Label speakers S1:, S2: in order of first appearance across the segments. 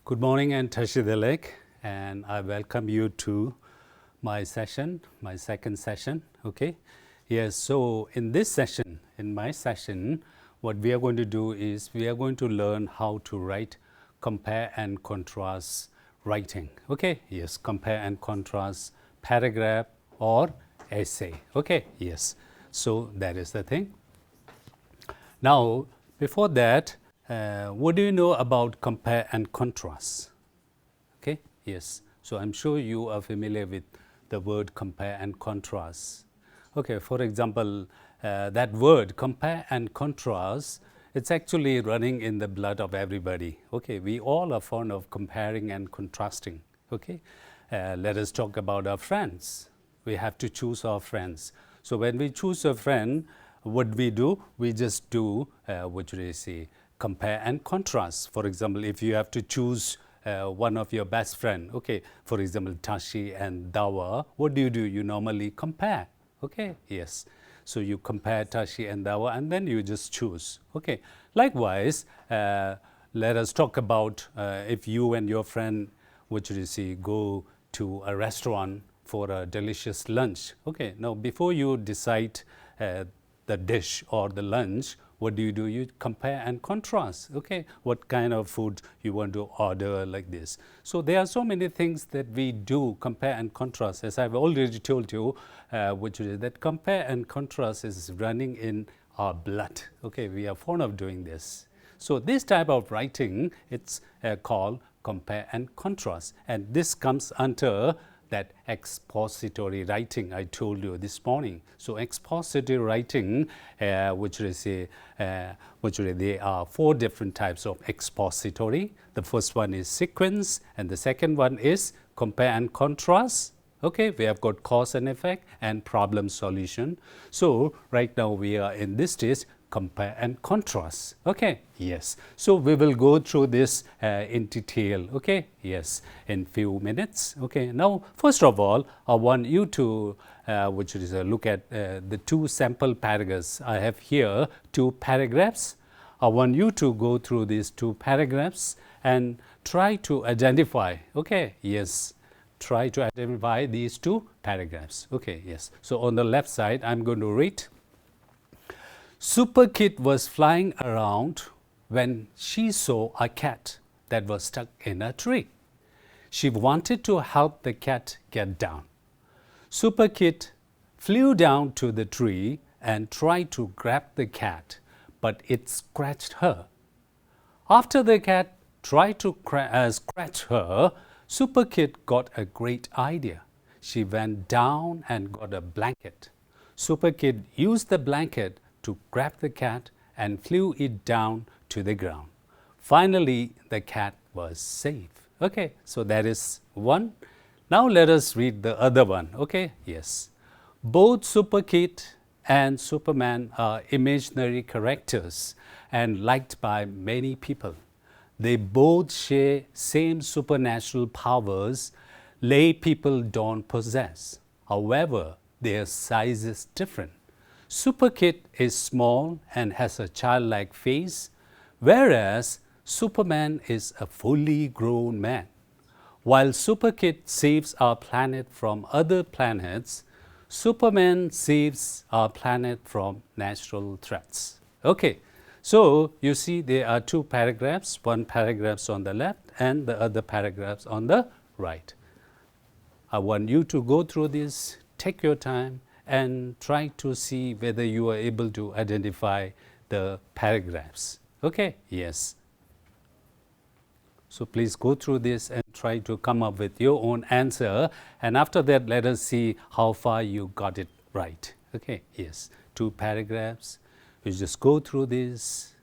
S1: Good morning and Tibettv, and I welcome you to my session, my second session, okay? Yes, so in this session, in my session, what we are going to do is we are going to learn how to write compare and contrast writing, okay? Yes, compare and contrast paragraph or essay, okay? Yes, so that is the thing. Now, before that, what do you know about compare and contrast? Okay, yes. So I'm sure you are familiar with the word compare and contrast. Okay, for example, that word compare and contrast, it's actually running in the blood of everybody. Okay, we all are fond of comparing and contrasting. Okay, let us talk about our friends. We have to choose our friends. So when we choose a friend, what we do? We just do, what should I say, compare and contrast. For example, if you have to choose one of your best friend, okay, for example, Tashi and Dawa, what do? You normally compare, okay, yes. So you compare Tashi and Dawa and then you just choose, okay. Likewise, let us talk about if you and your friend, what should you say, go to a restaurant for a delicious lunch, okay. Now, before you decide the dish or the lunch, what do? You compare and contrast, okay? What kind of food you want to order like this. So there are so many things that we do, compare and contrast. As I've already told you, which is that compare and contrast is running in our blood, okay? We are fond of doing this. So this type of writing, it's called compare and contrast. And this comes under that expository writing I told you this morning. So expository writing, which is there are 4 different types of expository. The first one is sequence, and the second one is compare and contrast. Okay, we have got cause and effect and problem solution. So right now we are in this stage, compare and contrast. Okay, yes. So we will go through this in detail. Okay, yes, in few minutes. Okay, now first of all, I want you to look at the 2 sample paragraphs. I have here 2 paragraphs. I want you to go through these 2 paragraphs and try to identify. Okay, yes. Try to identify these 2 paragraphs. Okay, yes. So on the left side, I'm going to read. Super Kid was flying around when she saw a cat that was stuck in a tree. She wanted to help the cat get down. Super Kid flew down to the tree and tried to grab the cat, but it scratched her. After the cat tried to scratch her, Super Kid got a great idea. She went down and got a blanket. Super Kid used the blanket to grab the cat and flew it down to the ground. Finally, the cat was safe. Okay, so that is one. Now let us read the other one. Okay, yes. Both Super Kid and Superman are imaginary characters and liked by many people. They both share same supernatural powers lay people don't possess. However, their size is different. Super Kid is small and has a childlike face, whereas Superman is a fully grown man. While Super Kid saves our planet from other planets, Superman saves our planet from natural threats. Okay, so you see there are 2 paragraphs, one paragraph on the left and the other paragraphs on the right. I want you to go through this, take your time, and try to see whether you are able to identify the paragraphs. Okay, yes. So please go through this and try to come up with your own answer. And after that, let us see how far you got it right. Okay, yes. 2 paragraphs. You just go through this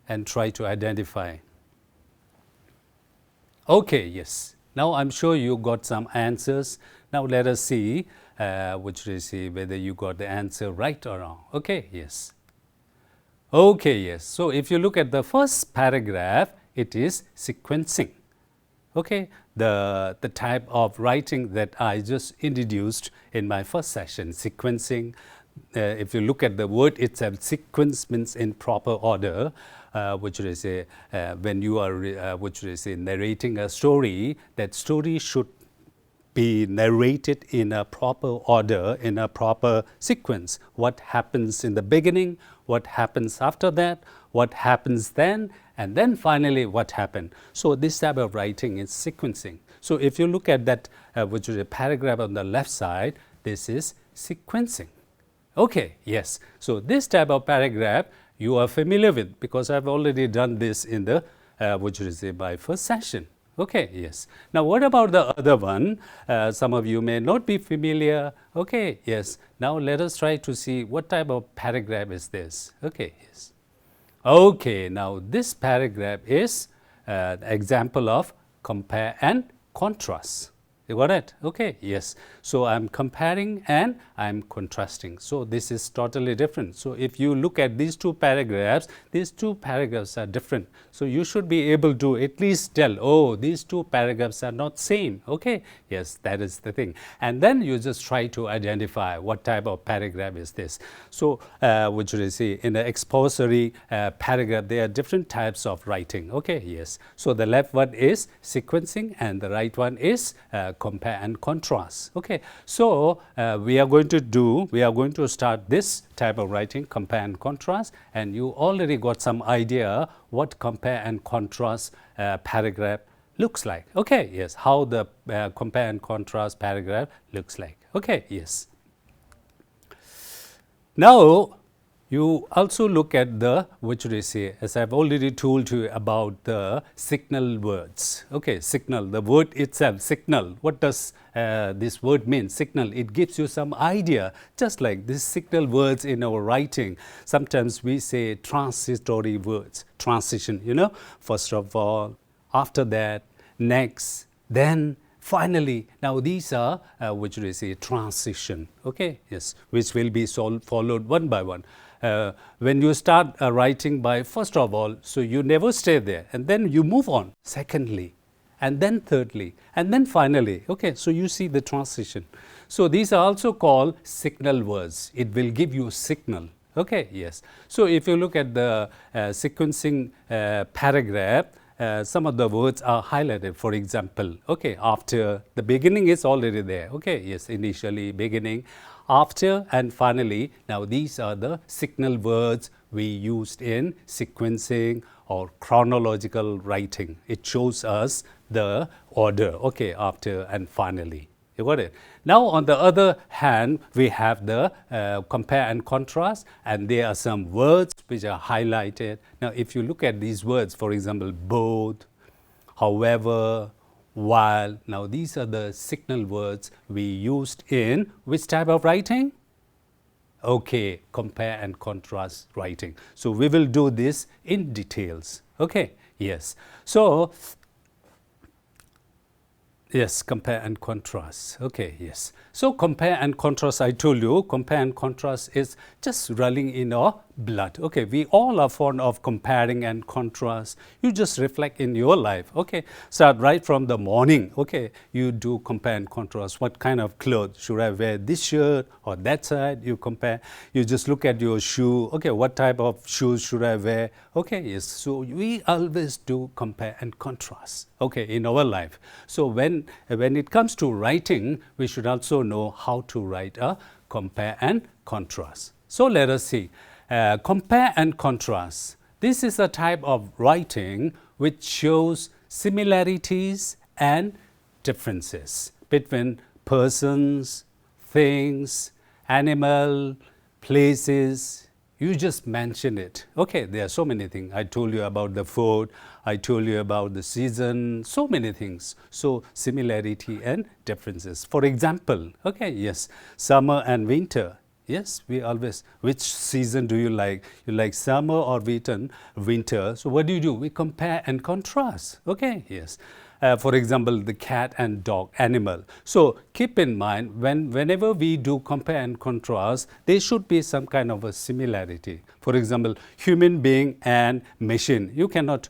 S1: and try to identify. Okay, yes. Now I'm sure you got some answers. Now let us see whether you got the answer right or wrong. Okay, yes. Okay, yes. So if you look at the first paragraph, it is sequencing. Okay, the type of writing that I just introduced in my first session, sequencing. If you look at the word itself, sequence means in proper order. what should I say, when you are, what should I say, narrating a story, that story should be narrated in a proper order, in a proper sequence. What happens in the beginning, what happens after that, what happens then, and then finally what happened. So this type of writing is sequencing. So if you look at that, which is a paragraph on the left side, this is sequencing. Okay, yes. So this type of paragraph you are familiar with, because I've already done this in the, which is my first session. Okay, yes. Now what about the other one? Some of you may not be familiar. Okay, yes. Now let us try to see what type of paragraph is this. Okay, yes. Okay, now this paragraph is an example of compare and contrast. You got it? Okay, yes. So I'm comparing and I'm contrasting. So this is totally different. So if you look at these two paragraphs are different. So you should be able to at least tell, oh, these two paragraphs are not same. Okay, yes, that is the thing. And then you just try to identify what type of paragraph is this. So what should I say, in the expository paragraph, there are different types of writing. Okay, yes. So the left one is sequencing and the right one is compare and contrast. Okay, so we are going to start this type of writing, compare and contrast, and you already got some idea what compare and contrast paragraph looks like. Okay, yes, how the compare and contrast paragraph looks like. Okay, yes. Now you also look at the, what should I say, as I've already told you about the signal words. Okay, signal, the word itself, signal. What does this word mean? Signal, it gives you some idea, just like these signal words in our writing. Sometimes we say transitory words, transition, you know, first of all, after that, next, then, finally. Now these are, what should I say, transition. Okay, yes, which will be followed one by one. When you start writing by first of all, so you never stay there, and then you move on, secondly, and then thirdly, and then finally. Okay, so you see the transition. So these are also called signal words. It will give you signal. Okay, yes. So if you look at the sequencing paragraph, some of the words are highlighted. For example, okay, after, the beginning is already there. Okay, yes, initially, beginning, after, and finally. Now these are the signal words we used in sequencing or chronological writing. It shows us the order, okay, after and finally. You got it? Now on the other hand, we have the compare and contrast, and there are some words which are highlighted. Now if you look at these words, for example, both, however, while, now these are the signal words we used in which type of writing? Okay, compare and contrast writing. So we will do this in details. Okay, yes. So yes, compare and contrast. Okay, yes. So compare and contrast, I told you, compare and contrast is just running in our blood. Okay, we all are fond of comparing and contrast. You just reflect in your life. Okay, start right from the morning. Okay, you do compare and contrast. What kind of clothes should I wear? This shirt or that side? You compare. You just look at your shoe. Okay, what type of shoes should I wear? Okay, yes. So we always do compare and contrast. Okay, in our life. So when it comes to writing, we should also know how to write a compare and contrast. So let us see. Compare and contrast. This is a type of writing which shows similarities and differences between persons, things, animal, places. You just mention it. Okay, there are so many things. I told you about the food, I told you about the season, so many things. So similarity and differences. For example, okay, yes, summer and winter. Yes, we always, which season do you like? You like summer or winter? So what do? We compare and contrast. Okay, yes. For example, the cat and dog, animal. So keep in mind, whenever we do compare and contrast, there should be some kind of a similarity. For example, human being and machine, you cannot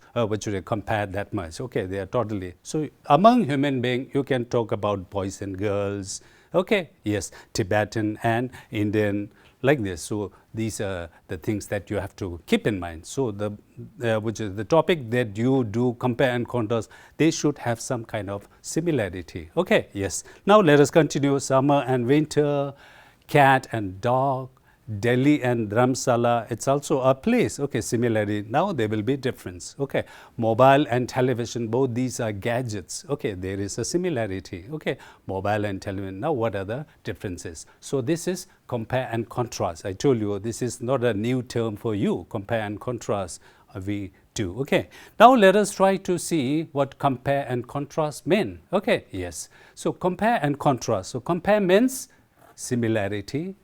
S1: compare that much. Okay, they are totally. So among human being, you can talk about boys and girls. Okay, yes, Tibetan and Indian, like this. So these are the things that you have to keep in mind. So which is the topic that you do compare and contrast, they should have some kind of similarity. Okay, yes. Now let us continue. Summer and winter, cat and dog, Delhi and Dharamsala, it's also a place. Okay, similarly, now there will be difference. Okay, mobile and television, both these are gadgets. Okay, there is a similarity. Okay, mobile and television. Now, what are the differences? So this is compare and contrast. I told you this is not a new term for you. Compare and contrast we do. Okay, now let us try to see what compare and contrast mean. Okay, yes. So compare and contrast. So compare means similarity.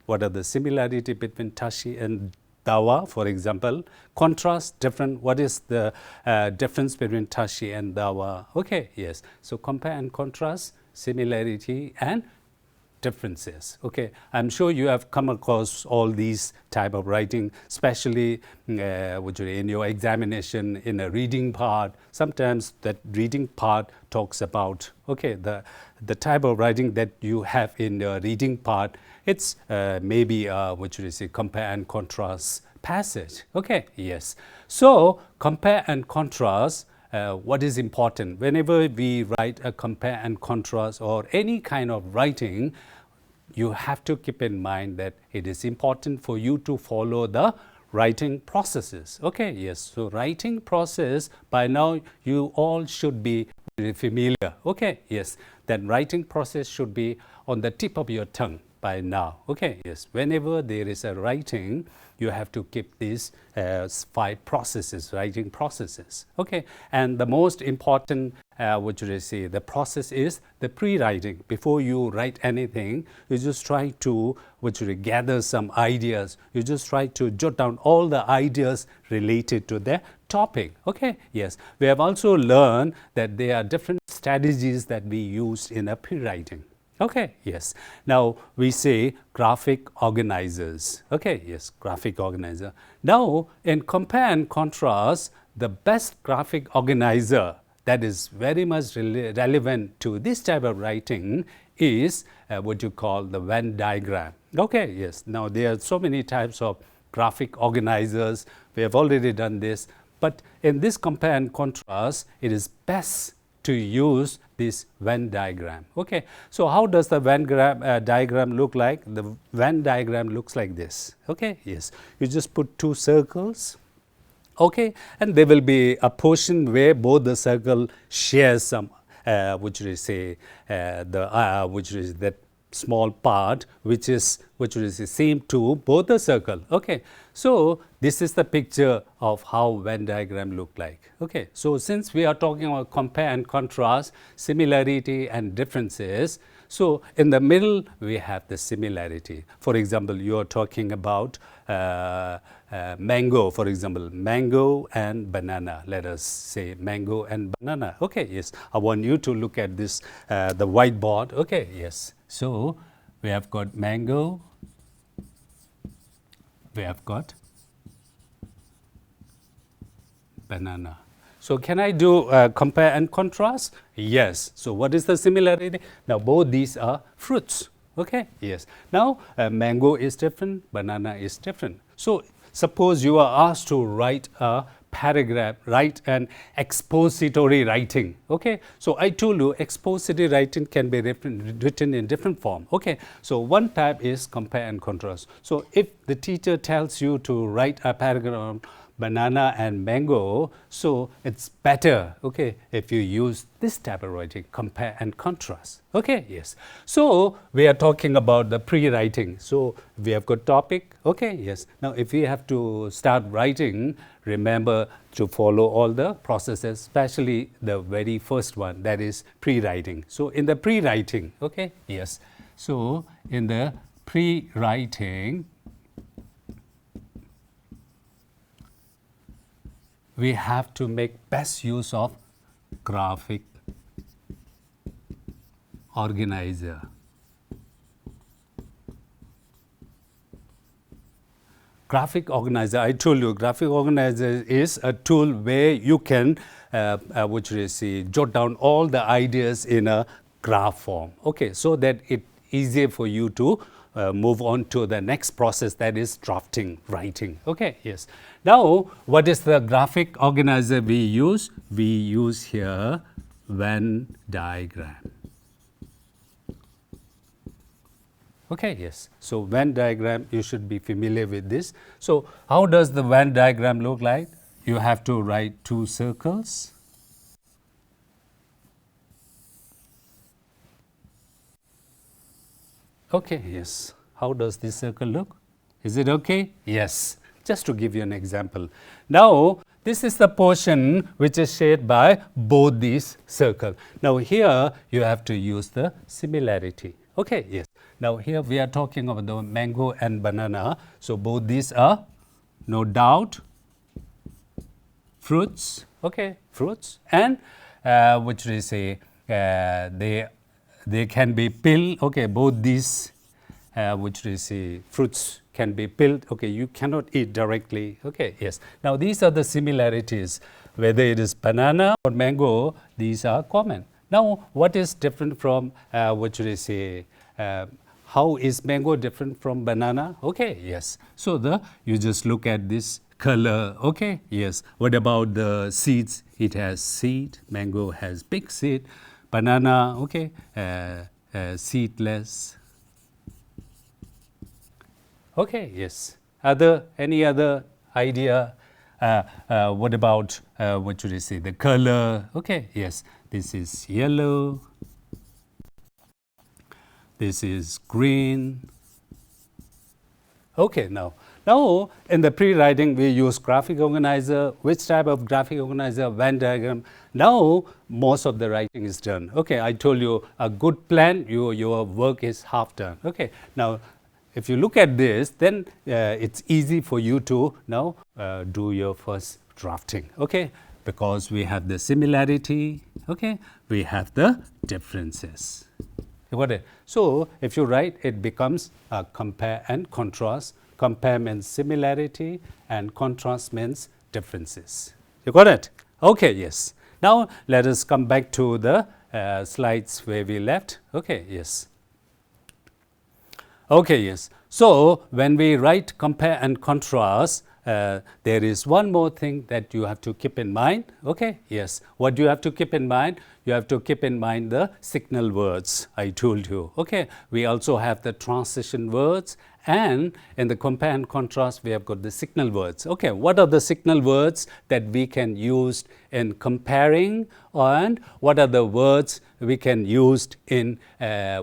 S1: What are the similarity between Tashi and Dawa, for example? Contrast, different. What is the difference between Tashi and Dawa? Okay, yes. So compare and contrast, similarity and differences. Okay, I'm sure you have come across all these type of writing, especially in your examination in a reading part. Sometimes that reading part talks about, okay, the type of writing that you have in the reading part. It's maybe compare and contrast passage. Okay, yes. So compare and contrast. What is important whenever we write a compare and contrast or any kind of writing, you have to keep in mind that it is important for you to follow the writing processes. Okay, yes. So writing process, by now you all should be very familiar. Okay, yes. That writing process should be on the tip of your tongue by now. Okay, yes. Whenever there is a writing, you have to keep these 5 processes, writing processes. Okay, and the most important, the process is the pre-writing. Before you write anything, you just try to gather some ideas. You just try to jot down all the ideas related to the topic. Okay, yes. We have also learned that there are different strategies that we use in a pre-writing. Okay, yes. Now we say graphic organizers. Okay, yes, graphic organizer. Now in compare and contrast, the best graphic organizer that is very much relevant to this type of writing is what you call the Venn diagram. Okay, yes. Now there are so many types of graphic organizers. We have already done this. But in this compare and contrast, it is best to use this Venn diagram. Okay, so how does the Venn diagram look like? The Venn diagram looks like this. Okay, yes, you just put 2 circles. Okay, and there will be a portion where both the circle shares some, that small part which is the same to both the circle. Okay, so this is the picture of how Venn diagram look like. Okay, so since we are talking about compare and contrast, similarity and differences, so in the middle we have the similarity. For example, you are talking about mango, for example, mango and banana. Let us say mango and banana. Okay, yes, I want you to look at this, the whiteboard. Okay, yes. So we have got mango, we have got banana. So can I do compare and contrast? Yes. So what is the similarity? Now both these are fruits. Okay, yes. Now mango is different, banana is different. So suppose you are asked to write a paragraph, write an expository writing. Okay, so I told you expository writing can be written in different form. Okay, so one type is compare and contrast. So if the teacher tells you to write a paragraph on banana and mango, so it's better, okay, if you use this type of writing, compare and contrast. Okay, yes. So we are talking about the pre-writing. So we have got topic. Okay, yes. Now if we have to start writing, remember to follow all the processes, especially the very first one, that is pre-writing. So in the pre-writing, okay, yes. So in the pre-writing, we have to make best use of graphic organizer. Graphic organizer, I told you, graphic organizer is a tool where you can jot down all the ideas in a graph form. Okay, so that it's easier for you to move on to the next process, that is drafting, writing. Okay, yes. Now, what is the graphic organizer we use? We use here Venn diagram. Okay, yes. So Venn diagram, you should be familiar with this. So how does the Venn diagram look like? You have to write two circles. Okay, yes. How does this circle look? Is it okay? Yes. Just to give you an example. Now, this is the portion which is shared by both these circles. Now, here you have to use the similarity. Okay, yes. Now, here we are talking about the mango and banana. So, both these are, no doubt, fruits. Okay, fruits. And which we say, they can be peeled. Okay, both these, which we say, fruits can be peeled. Okay, you cannot eat directly. Okay, yes. Now, these are the similarities. Whether it is banana or mango, these are common. Now, what is different from, which we say, how is mango different from banana? Okay, yes. So, you just look at this color. Okay, yes. What about the seeds? It has seed. Mango has big seed. Banana, okay, seedless. Okay, yes. Any other idea? What about, what should I say, the color? Okay, yes. This is yellow. This is green. Okay, now in the pre-writing we use graphic organizer. Which type of graphic organizer? Venn diagram. Now most of the writing is done. Okay, I told you a good plan, your work is half done. Okay, now if you look at this, then it's easy for you to now do your first drafting. Okay, because we have the similarity. Okay, we have the differences. You got it? So if you write, it becomes compare and contrast. Compare means similarity and contrast means differences. You got it? Okay, yes. Now let us come back to the slides where we left. Okay, yes. Okay, yes. So when we write compare and contrast, there is one more thing that you have to keep in mind. Okay, yes. What do you have to keep in mind? You have to keep in mind the signal words I told you. Okay, we also have the transition words, and in the compare and contrast we have got the signal words. Okay, what are the signal words that we can use in comparing, and what are the words we can use in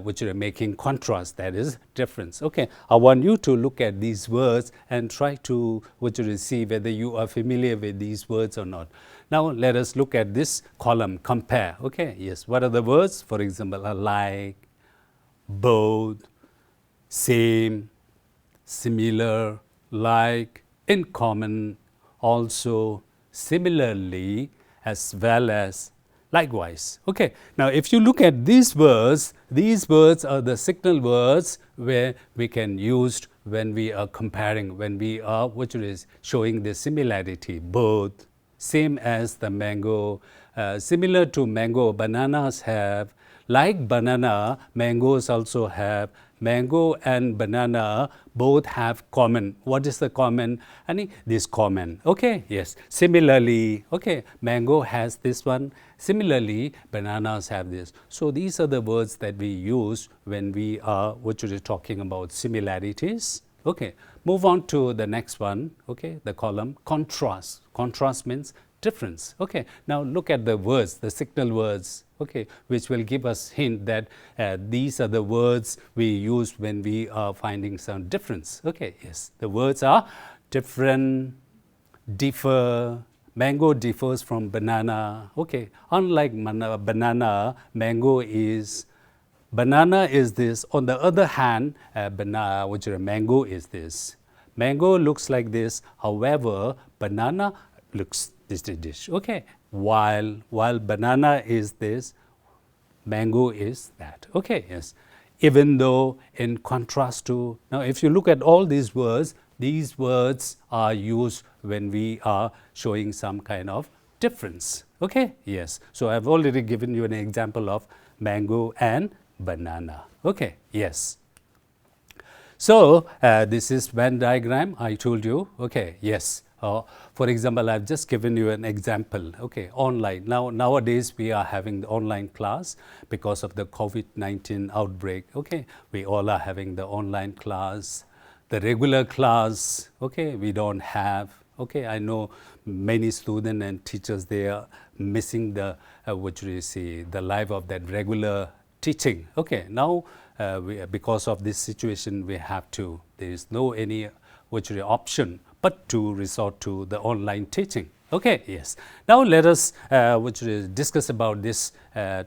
S1: which are making contrast, that is difference. Okay, I want you to look at these words and try to see whether you are familiar with these words or not. Now let us look at this column, compare. Okay, yes, what are the words? For example, like, both, same, similar, like, in common, also, similarly, as well as likewise. Okay, now if you look at these words are the signal words where we can use when we are comparing, when we are showing the similarity. Both, same as the mango, similar to mango, bananas have. Like banana, mangoes also have. Mango and banana both have common. What is the common? This common. Okay, yes. Similarly, okay, mango has this one. Similarly, bananas have this. So these are the words that we use when we are talking about similarities. Okay, move on to the next one. Okay, the column contrast. Contrast means difference. Okay, now look at the words, the signal words. Okay, which will give us hint that these are the words we use when we are finding some difference. Okay, yes, the words are different, differ. Mango differs from banana. Okay, unlike banana, mango is. Banana is this. On the other hand, mango is this. Mango looks like this. However, banana looks this dish. Okay, while banana is this, mango is that. Okay, yes. Even though in contrast to, now if you look at all these words are used when we are showing some kind of difference. Okay, yes. So I've already given you an example of mango and banana. Okay, yes. So this is Venn diagram I told you. Okay, yes. For example, I've just given you an example. Okay, online. Nowadays we are having the online class because of the COVID-19 outbreak. Okay, we all are having the online class. The regular class, okay, we don't have. Okay, I know many students and teachers, they are missing the the life of that regular teaching. Okay, now because of this situation, we have to. There is no any option but to resort to the online teaching. Okay, yes. Now let us discuss about this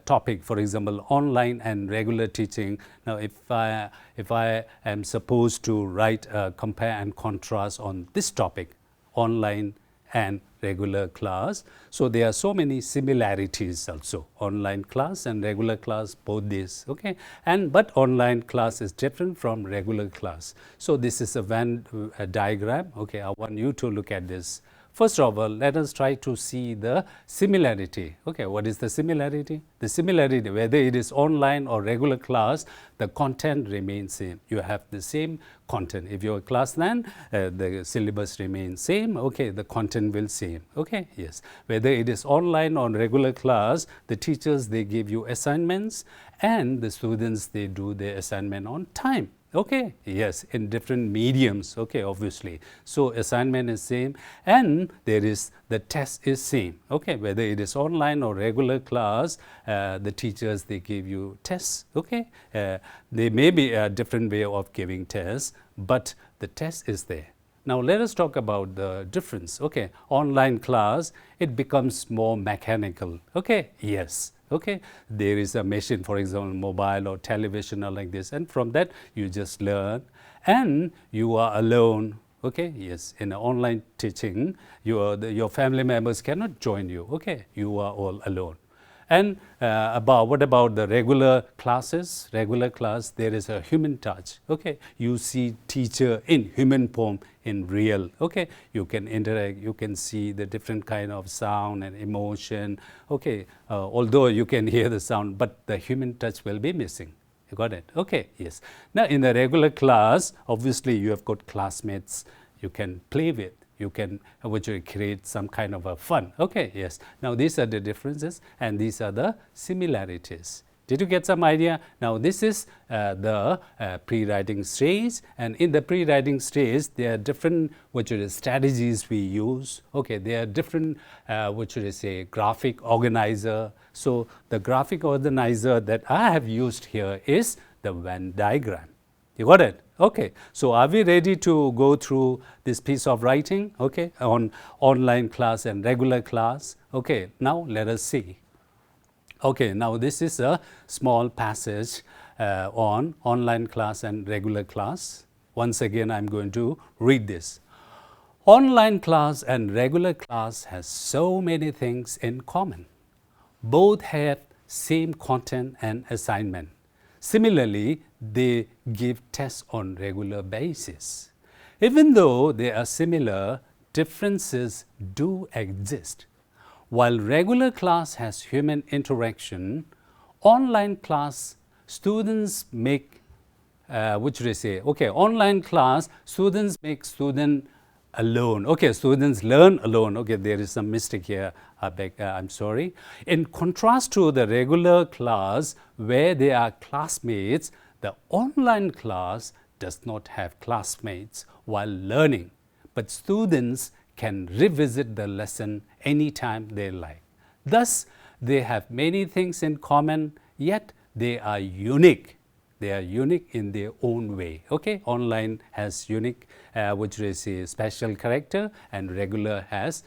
S1: topic. For example, online and regular teaching. Now, if I am supposed to write a compare and contrast on this topic, online and regular class. So there are so many similarities also. Online class and regular class, both these. Okay, but online class is different from regular class. So this is a Venn diagram. Okay, I want you to look at this. First of all, let us try to see the similarity. Okay, what is the similarity? The similarity, whether it is online or regular class, the content remains same. You have the same content. If you're a class 9, the syllabus remains same. Okay, the content will same. Okay, yes. Whether it is online or regular class, the teachers, they give you assignments and the students, they do their assignment on time. Okay, yes, in different mediums, okay, obviously. So assignment is same and there is the test is same. Okay, whether it is online or regular class, the teachers, they give you tests. Okay, there may be a different way of giving tests, but the test is there. Now let us talk about the difference. Okay, online class, it becomes more mechanical. Okay, yes. Okay, there is a machine, for example, mobile or television or like this, and from that you just learn and you are alone. Okay, yes, in online teaching, your family members cannot join you. Okay, you are all alone. And what about the regular classes? Regular class, there is a human touch. Okay, you see teacher in human form, in real. Okay, you can interact, you can see the different kind of sound and emotion. Okay, although you can hear the sound, but the human touch will be missing. You got it? Okay, yes. Now in the regular class, obviously you have got classmates you can play with. You can create some kind of a fun. Okay, yes. Now these are the differences and these are the similarities. Did you get some idea? Now this is the pre-writing stage, and in the pre-writing stage there are different strategies we use. Okay, there are different graphic organizer. So the graphic organizer that I have used here is the Venn diagram. You got it? Okay, so are we ready to go through this piece of writing, okay, on online class and regular class? Okay, now let us see. Okay, now this is a small passage on online class and regular class. Once again, I'm going to read this. Online class and regular class has so many things in common. Both have same content and assignment. Similarly, they give tests on regular basis. Even though they are similar, differences do exist. While regular class has human interaction, online class students make, online class students make student alone. Okay, students learn alone. Okay, there is some mistake here. I'm sorry. In contrast to the regular class where there are classmates, the online class does not have classmates while learning, but students can revisit the lesson anytime they like. Thus, they have many things in common, yet they are unique. They are unique in their own way. Okay, online has unique, special character, and regular has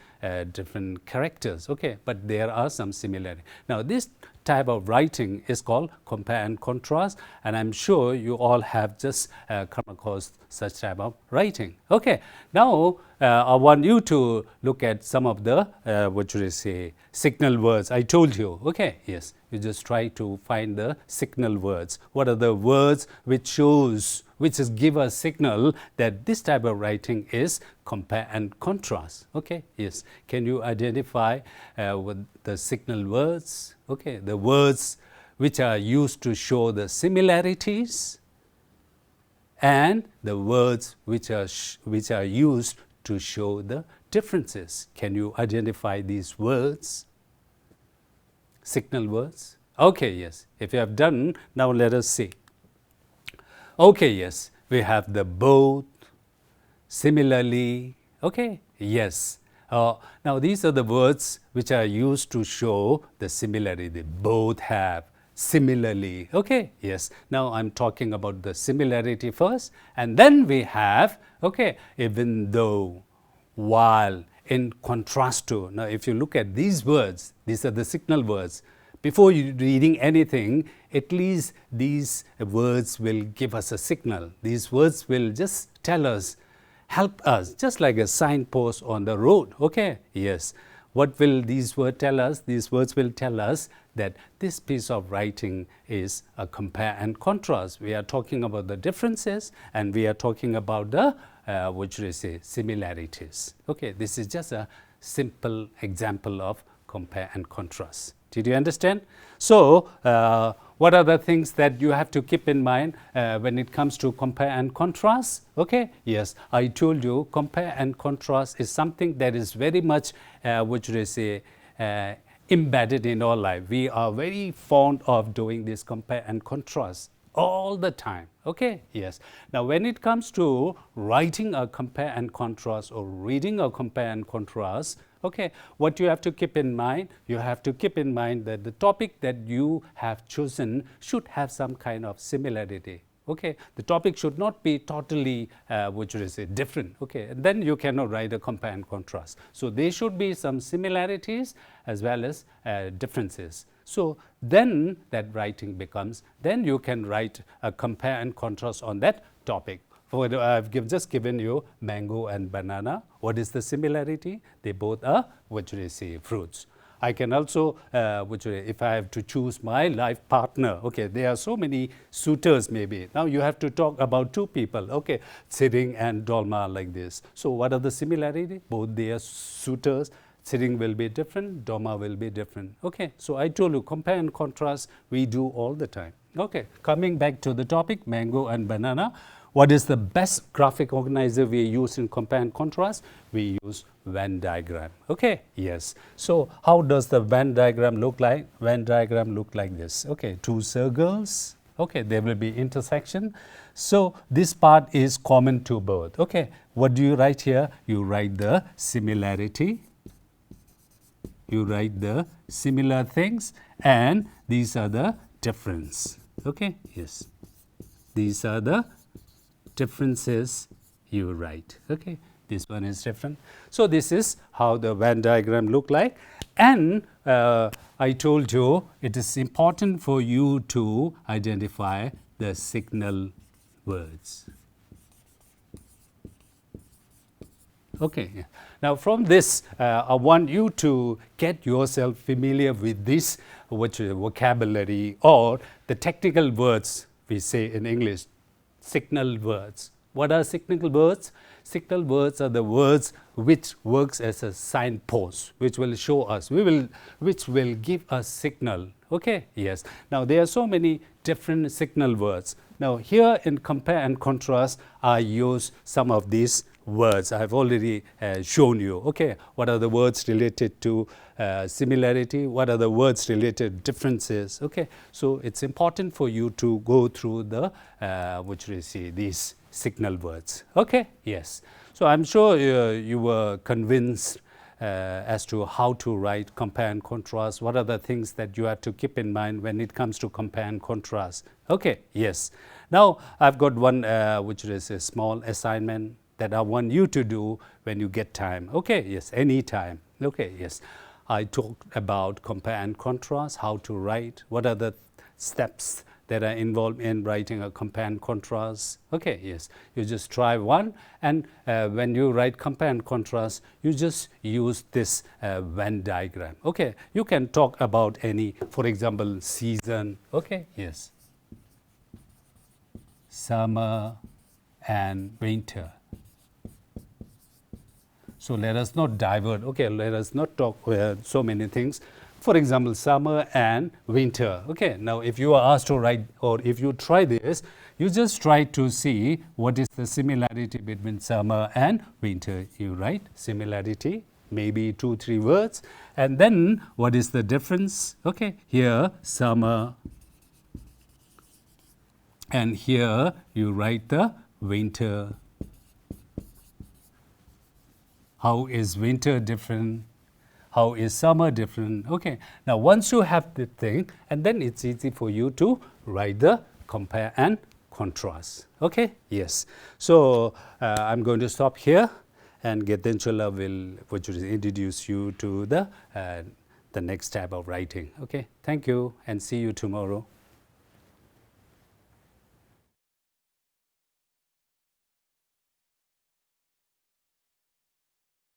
S1: different characters. Okay, but there are some similarity. Now, this type of writing is called compare and contrast, and I'm sure you all have just come across such type of writing. Okay, now I want you to look at some of the signal words. I told you. Okay, yes, you just try to find the signal words. What are the words which give a signal that this type of writing is compare and contrast? Okay, yes. Can you identify with the signal words? Okay, the words which are used to show the similarities and the words which are used to show the differences. Can you identify these words? Signal words? Okay, yes. If you have done, now let us see. Okay, yes. We have the both, similarly. Okay, yes. Now these are the words which are used to show the similarity. They both have, similarly. Okay, yes. Now I'm talking about the similarity first, and then we have, okay, even though, while, in contrast to. Now if you look at these words, these are the signal words. Before you reading anything, at least these words will give us a signal. These words will just tell us, help us, just like a signpost on the road. Okay, yes. What will these words tell us? These words will tell us that this piece of writing is a compare and contrast. We are talking about the differences, and we are talking about the, what should I say, similarities. Okay, this is just a simple example of compare and contrast. Did you understand? So, what are the things that you have to keep in mind when it comes to compare and contrast? Okay, yes, I told you compare and contrast is something that is very much, what should I say, embedded in our life. We are very fond of doing this compare and contrast all the time. Okay, yes. Now, when it comes to writing a compare and contrast or reading a compare and contrast, okay, what you have to keep in mind, you have to keep in mind that the topic that you have chosen should have some kind of similarity. Okay, the topic should not be totally, what should I say, different. Okay, and then you cannot write a compare and contrast. So there should be some similarities as well as differences. So then that writing becomes, then you can write a compare and contrast on that topic. I've just given you mango and banana. What is the similarity? They both are, what should I say, fruits. I can also, if I have to choose my life partner, okay, there are so many suitors maybe. Now you have to talk about two people, okay, Tsering and Dolma like this. So what are the similarities? Both they are suitors. Tsering will be different, Dolma will be different. Okay, so I told you, compare and contrast, we do all the time. Okay, coming back to the topic, mango and banana. What is the best graphic organizer we use in compare and contrast? We use Venn diagram. Okay, yes. So how does the Venn diagram look like? Venn diagram look like this. Okay, two circles. Okay, there will be intersection. So this part is common to both. Okay, what do you write here? You write the similarity. You write the similar things, and these are the difference. Okay, yes. These are the differences you write. Okay, this one is different. So this is how the Venn diagram look like, and I told you it is important for you to identify the signal words. Okay, yeah. Now from this, I want you to get yourself familiar with this vocabulary or the technical words we say in English. Signal words. What are signal words? Signal words are the words which works as a signpost, which will show us, which will give us signal. Okay, yes. Now there are so many different signal words. Now here in compare and contrast, I use some of these words. I have already shown you. Okay, what are the words related to similarity? What are the words related to differences? Okay, so it's important for you to go through the what should I say, these signal words. Okay, yes. So I'm sure you were convinced as to how to write compare and contrast. What are the things that you have to keep in mind when it comes to compare and contrast? Okay, yes. Now I've got one which is a small assignment that I want you to do when you get time. Okay, yes, any time. Okay, yes. I talked about compare and contrast, how to write, what are the steps that are involved in writing a compare and contrast. Okay, yes, you just try one, and when you write compare and contrast, you just use this Venn diagram. Okay, you can talk about any, for example, season. Okay, yes, summer and winter. So let us not divert. Okay, let us not talk so many things. For example, summer and winter. Okay, now if you are asked to write, or if you try this, you just try to see what is the similarity between summer and winter. You write similarity, maybe 2-3 words, and then what is the difference? Okay, here summer, and here you write the winter. How is winter different? How is summer different? Okay, now once you have the thing, and then it's easy for you to write the compare and contrast. Okay, yes. So I'm going to stop here, and Getenchola will introduce you to the next type of writing. Okay, thank you, and see you tomorrow.